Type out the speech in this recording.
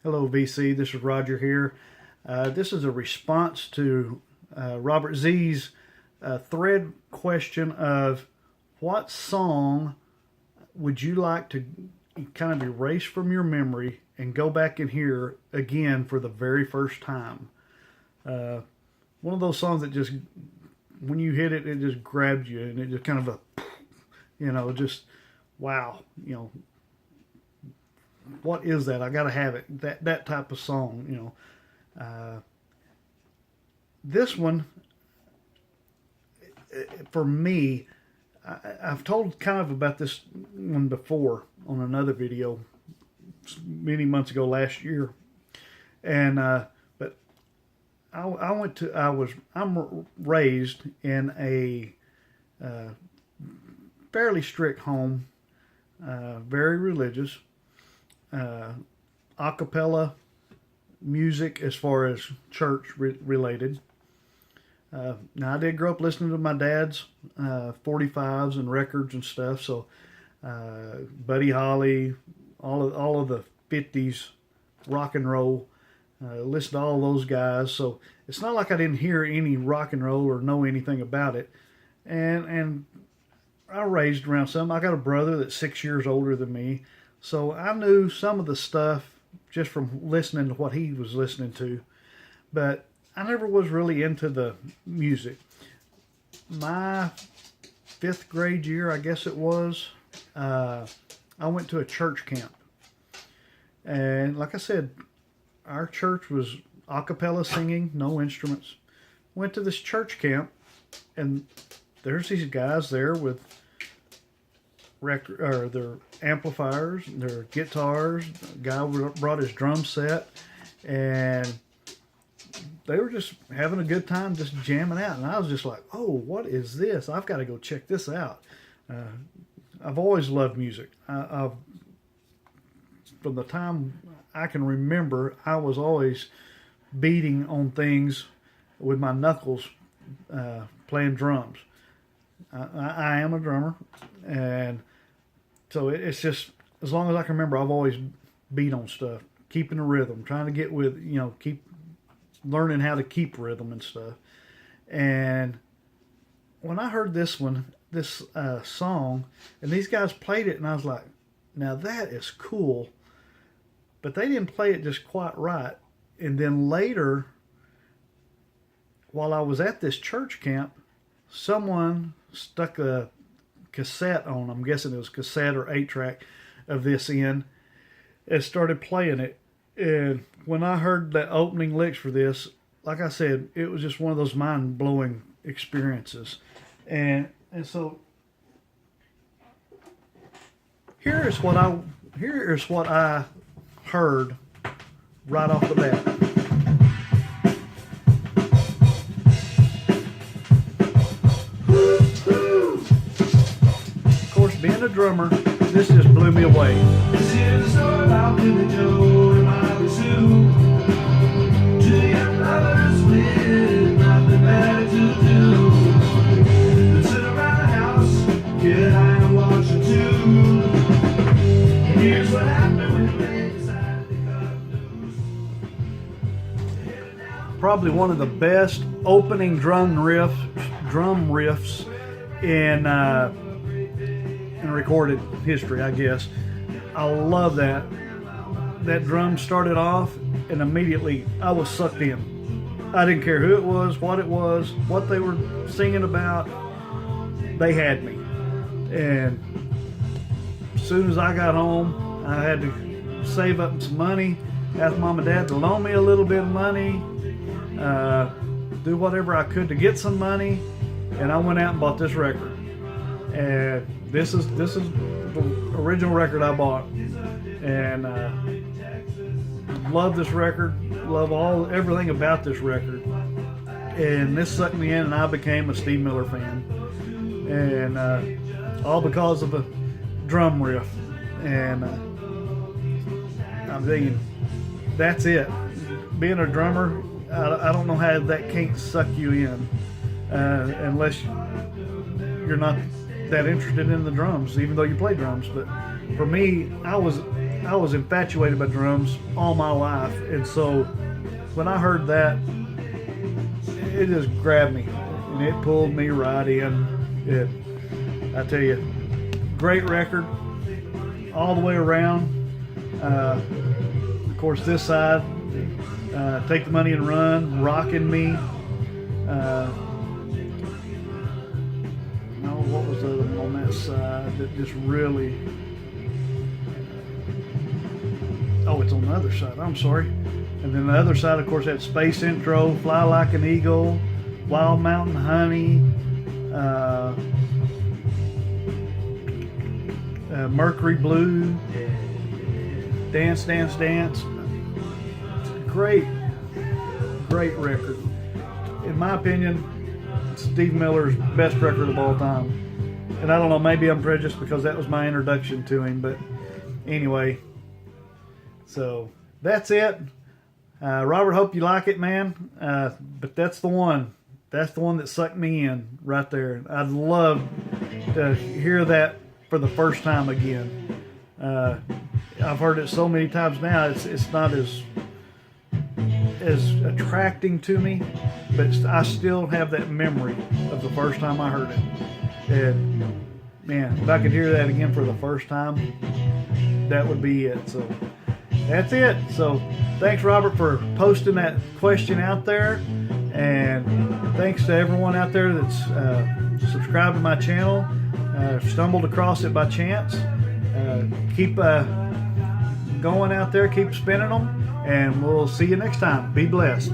Hello, VC. This is Roger here. This is a response to Robert Z's thread question of what song would you like to kind of erase from your memory and go back and hear again for the very first time? Uh, One of those songs that just, when you hit it, it just grabs you and it just kind of just wow, what is that? I got to have it. That type of song. This one for me, I've told kind of about this one before on another video many months ago last year, and but I'm raised in a fairly strict home, very religious, a cappella music as far as church related. Now I did grow up listening to my dad's 45s and records and stuff. So Buddy Holly, all of the 50s rock and roll. Listen to all those guys. So it's not like I didn't hear any rock and roll or know anything about it. And I raised around some. I got a brother that's 6 years older than me, so I knew some of the stuff just from listening to what he was listening to. But I never was really into the music. My fifth grade year, I guess it was, I went to a church camp. And like I said, our church was a cappella singing, no instruments. Went to this church camp, and there's these guys there with their amplifiers, their guitars. The guy brought his drum set, and they were just having a good time, just jamming out. And I was just like, "Oh, what is this? I've got to go check this out." I've always loved music. From the time I can remember, I was always beating on things with my knuckles, playing drums. I am a drummer, and so it's just, as long as I can remember, I've always beat on stuff, keeping the rhythm, trying to get with, keep learning how to keep rhythm and stuff. And when I heard this song, and these guys played it, and I was like, now that is cool, but they didn't play it just quite right. And then later, while I was at this church camp, someone stuck a cassette on, I'm guessing it was cassette or 8-track of this in, and started playing it. And when I heard the opening licks for this, like I said, it was just one of those mind-blowing experiences. And so here is what I heard right off the bat. Of course, being a drummer, this just blew me away. This is a story about Billy Joe and Bobby Sue, two young lovers with nothing better to do than sit around the house, get high and watch a tune. And here's what happened when they decided to cut loose. Probably one of the best opening drum riffs in recorded history, I guess. I love that. That drum started off, and immediately I was sucked in. I didn't care who it was, what they were singing about. They had me. And as soon as I got home, I had to save up some money, ask mom and dad to loan me a little bit of money, do whatever I could to get some money, and I went out and bought this record. And this is the original record I bought, and love this record, love everything about this record. And this sucked me in, and I became a Steve Miller fan, and all because of a drum riff. And I'm thinking, that's it. Being a drummer, I don't know how that can't suck you in, unless you're not that interested in the drums, even though you play drums. But for me, I I was infatuated by drums all my life, and so when I heard that, it just grabbed me and it pulled me right in. I tell you, great record all the way around. Of course, this side, Take the Money and Run, Rockin' Me. What was the other one on that side that just really? Oh, it's on the other side. I'm sorry. And then the other side, of course, that Space Intro, Fly Like an Eagle, Wild Mountain Honey, Mercury Blue, Dance, Dance, Dance. Great record. In my opinion, Steve Miller's best record of all time. And I don't know, maybe I'm prejudiced because that was my introduction to him, but anyway. So that's it. Robert, hope you like it, man. But that's the one. That's the one that sucked me in right there. I'd love to hear that for the first time again. I've heard it so many times now. It's not as attracting to me, but I still have that memory of the first time I heard it. And man, if I could hear that again for the first time, that would be it. So that's it. So thanks, Robert, for posting that question out there, and thanks to everyone out there that's subscribed to my channel, stumbled across it by chance. Keep going out there, keep spinning them, and we'll see you next time. Be blessed.